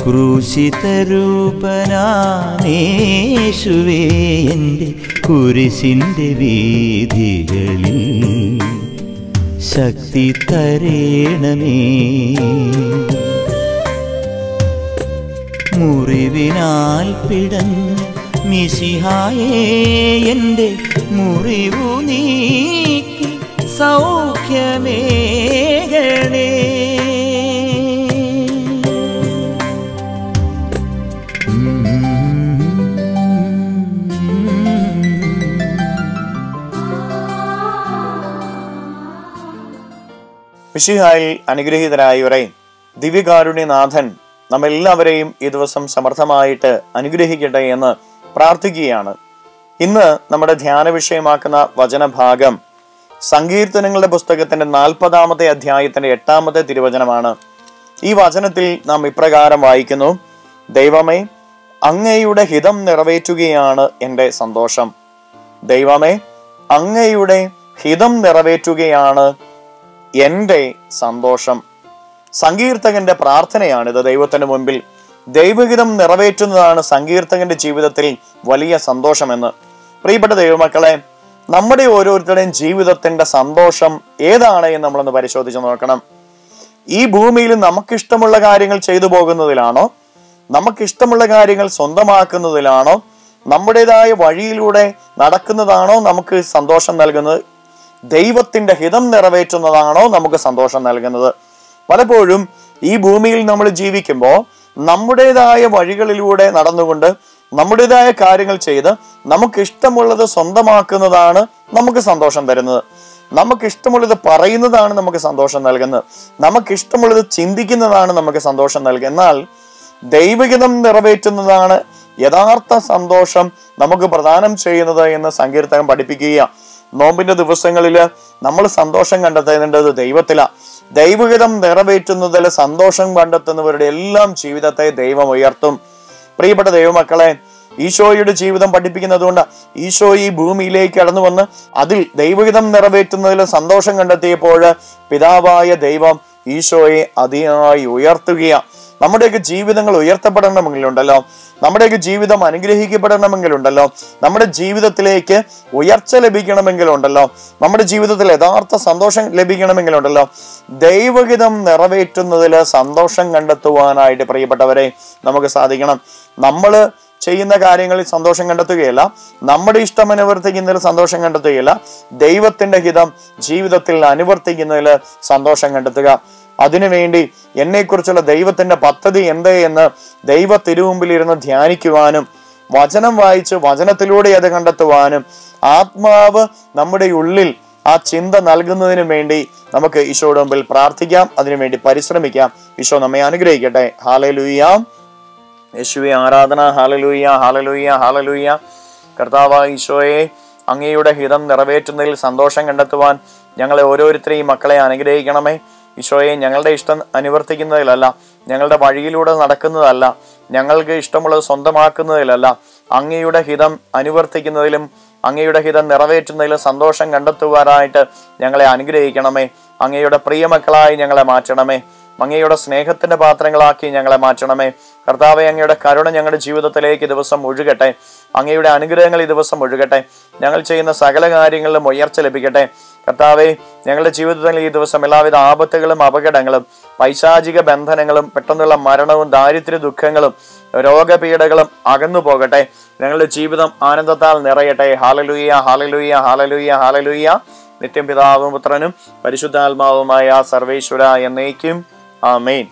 ക്രൂശിതരൂപനാമേശുവേ എൻ്റെ കുരിശിൻ്റെ വീഥികളിൽ ശക്തി തരേണമേ. മുറിവിനാൽ പിടഞ്ഞ മിശിഹായേ എൻ്റെ മുറിവു നീക്കി സൗഖ്യമേകണേ. മിശിഹായിൽ അനുഗ്രഹീതരായവരെ, ദിവ്യകാരുണ്യനാഥൻ നമ്മെല്ലാവരെയും ഈ ദിവസം സമർത്ഥമായിട്ട് അനുഗ്രഹിക്കട്ടെ എന്ന് പ്രാർത്ഥിക്കുകയാണ്. ഇന്ന് നമ്മുടെ ധ്യാന വിഷയമാക്കുന്ന വചനഭാഗം സങ്കീർത്തനങ്ങളുടെ പുസ്തകത്തിന്റെ 40-ാമത്തെ അധ്യായത്തിന്റെ 8-ാമത്തെ തിരുവചനമാണ്. ഈ വചനത്തിൽ നാം ഇപ്രകാരം വായിക്കുന്നു: ദൈവമേ, അങ്ങയുടെ ഹിതം നിറവേറ്റുകയാണ് എൻ്റെ സന്തോഷം. ദൈവമേ, അങ്ങയുടെ ഹിതം നിറവേറ്റുകയാണ് എൻ്റെ സന്തോഷം. സങ്കീർത്തകന്റെ പ്രാർത്ഥനയാണിത്. ദൈവത്തിന് മുൻപിൽ ദൈവഹിതം നിറവേറ്റുന്നതാണ് സങ്കീർത്തകന്റെ ജീവിതത്തിൽ വലിയ സന്തോഷമെന്ന്. പ്രിയപ്പെട്ട ദൈവമക്കളെ, നമ്മുടെ ഓരോരുത്തരുടെയും ജീവിതത്തിന്റെ സന്തോഷം ഏതാണ് എന്ന് നമ്മളൊന്ന് പരിശോധിച്ച് നോക്കണം. ഈ ഭൂമിയിൽ നമുക്കിഷ്ടമുള്ള കാര്യങ്ങൾ ചെയ്തു പോകുന്നതിലാണോ, നമുക്കിഷ്ടമുള്ള കാര്യങ്ങൾ സ്വന്തമാക്കുന്നതിലാണോ, നമ്മുടേതായ വഴിയിലൂടെ നടക്കുന്നതാണോ നമുക്ക് സന്തോഷം നൽകുന്നത്? ദൈവത്തിന്റെ ഹിതം നിറവേറ്റുന്നതാണോ നമുക്ക് സന്തോഷം നൽകുന്നത്? പലപ്പോഴും ഈ ഭൂമിയിൽ നമ്മൾ ജീവിക്കുമ്പോൾ നമ്മുടേതായ വഴികളിലൂടെ നടന്നുകൊണ്ട് നമ്മുടേതായ കാര്യങ്ങൾ ചെയ്ത് നമുക്കിഷ്ടമുള്ളത് സ്വന്തമാക്കുന്നതാണ് നമുക്ക് സന്തോഷം തരുന്നത്. നമുക്കിഷ്ടമുള്ളത് പറയുന്നതാണ് നമുക്ക് സന്തോഷം നൽകുന്നത്. നമുക്കിഷ്ടമുള്ളത് ചിന്തിക്കുന്നതാണ് നമുക്ക് സന്തോഷം നൽകുന്നത്. എന്നാൽ ദൈവഹിതം നിറവേറ്റുന്നതാണ് യഥാർത്ഥ സന്തോഷം നമുക്ക് പ്രദാനം ചെയ്യുന്നത് എന്ന് സങ്കീർത്തകൻ പഠിപ്പിക്കുക. നോമ്പിന്റെ ദിവസങ്ങളിൽ നമ്മൾ സന്തോഷം കണ്ടെത്തേണ്ടത് ദൈവത്തിലാണ്. ദൈവഹിതം നിറവേറ്റുന്നതിൽ സന്തോഷം കണ്ടെത്തുന്നവരുടെ എല്ലാം ജീവിതത്തെ ദൈവം ഉയർത്തും. പ്രിയപ്പെട്ട ദൈവമക്കളെ, ഈശോയുടെ ജീവിതം പഠിപ്പിക്കുന്നത് കൊണ്ട് ഈശോ ഈ ഭൂമിയിലേക്ക് കടന്നു വന്ന് അതിൽ ദൈവഹിതം നിറവേറ്റുന്നതിൽ സന്തോഷം കണ്ടെത്തിയപ്പോൾ പിതാവായ ദൈവം ഈശോയെ അതിയായി ഉയർത്തുകയാണ്. നമ്മുടെയൊക്കെ ജീവിതങ്ങൾ ഉയർത്തപ്പെടണമെങ്കിലുണ്ടല്ലോ, നമ്മുടെയൊക്കെ ജീവിതം അനുഗ്രഹിക്കപ്പെടണമെങ്കിലുണ്ടല്ലോ, നമ്മുടെ ജീവിതത്തിലേക്ക് ഉയർച്ച ലഭിക്കണമെങ്കിലുണ്ടല്ലോ, നമ്മുടെ ജീവിതത്തിൽ യഥാർത്ഥ സന്തോഷം ലഭിക്കണമെങ്കിലുണ്ടല്ലോ, ദൈവഹിതം നിറവേറ്റുന്നതിൽ സന്തോഷം കണ്ടെത്തുവാനായിട്ട് പ്രിയപ്പെട്ടവരെ നമുക്ക് സാധിക്കണം. നമ്മൾ ചെയ്യുന്ന കാര്യങ്ങളിൽ സന്തോഷം കണ്ടെത്തുകയല്ല, നമ്മുടെ ഇഷ്ടം അനുവർത്തിക്കുന്നതിൽ സന്തോഷം കണ്ടെത്തുകയല്ല, ദൈവത്തിന്റെ ഹിതം ജീവിതത്തിൽ അനുവർത്തിക്കുന്നതിൽ സന്തോഷം കണ്ടെത്തുക. അതിനുവേണ്ടി എന്നെക്കുറിച്ചുള്ള ദൈവത്തിന്റെ പദ്ധതി എന്തേ എന്ന് ദൈവ തിരുമുമ്പിൽ ഇരുന്ന് ധ്യാനിക്കുവാനും വചനം വായിച്ച് വചനത്തിലൂടെ അത് കണ്ടെത്തുവാനും ആത്മാവ് നമ്മുടെ ഉള്ളിൽ ആ ചിന്ത നൽകുന്നതിനു വേണ്ടി നമുക്ക് ഈശോയുടെ മുമ്പിൽ പ്രാർത്ഥിക്കാം, അതിനുവേണ്ടി പരിശ്രമിക്കാം. ഈശോ നമ്മെ അനുഗ്രഹിക്കട്ടെ. ഹല്ലേലൂയ. യേശുവേ ആരാധന. Hallelujah, hallelujah, hallelujah. കർത്താവായ ഈശോയെ, അങ്ങയുടെ ഹിതം നിറവേറ്റുന്നതിൽ സന്തോഷം കണ്ടെത്തുവാൻ ഞങ്ങളെ ഓരോരുത്തരെയും മക്കളെ അനുഗ്രഹിക്കണമേ. ഈശോയെ, ഞങ്ങളുടെ ഇഷ്ടം അനുവർത്തിക്കുന്നതിലല്ല, ഞങ്ങളുടെ വഴിയിലൂടെ നടക്കുന്നതല്ല, ഞങ്ങൾക്ക് ഇഷ്ടമുള്ളത് സ്വന്തമാക്കുന്നതിലല്ല, അങ്ങയുടെ ഹിതം അനുവർത്തിക്കുന്നതിലും അങ്ങയുടെ ഹിതം നിറവേറ്റുന്നതിലും സന്തോഷം കണ്ടെത്തുവാനായിട്ട് ഞങ്ങളെ അനുഗ്രഹിക്കണമേ. അങ്ങയുടെ പ്രിയമക്കളായി ഞങ്ങളെ മാറ്റണമേ. അങ്ങയുടെ സ്നേഹത്തിന്റെ പാത്രങ്ങളാക്കി ഞങ്ങളെ മാറ്റണമേ. കർത്താവെ, അങ്ങയുടെ കരുണ ഞങ്ങളുടെ ജീവിതത്തിലേക്ക് ദിവസം ഒഴുകട്ടെ. അങ്ങയുടെ അനുഗ്രഹങ്ങൾ ഈ ദിവസം ഒഴുകട്ടെ. ഞങ്ങൾ ചെയ്യുന്ന സകല കാര്യങ്ങളിലും ഉയർച്ച ലഭിക്കട്ടെ. കർത്താവെ, ഞങ്ങളുടെ ജീവിതത്തിൽ ഈ ദിവസം എല്ലാവിധ ആപത്തുകളും അപകടങ്ങളും പൈശാചിക ബന്ധനങ്ങളും പെട്ടെന്നുള്ള മരണവും ദാരിദ്ര്യ ദുഃഖങ്ങളും രോഗപീഠകളും അകന്നു പോകട്ടെ. ഞങ്ങളുടെ ജീവിതം ആനന്ദത്താൽ നിറയട്ടെ. Hallelujah, hallelujah, hallelujah, hallelujah. നിത്യം പിതാവും പുത്രനും പരിശുദ്ധാത്മാവുമായ സർവേശ്വര എന്നേക്കും ആമേൻ.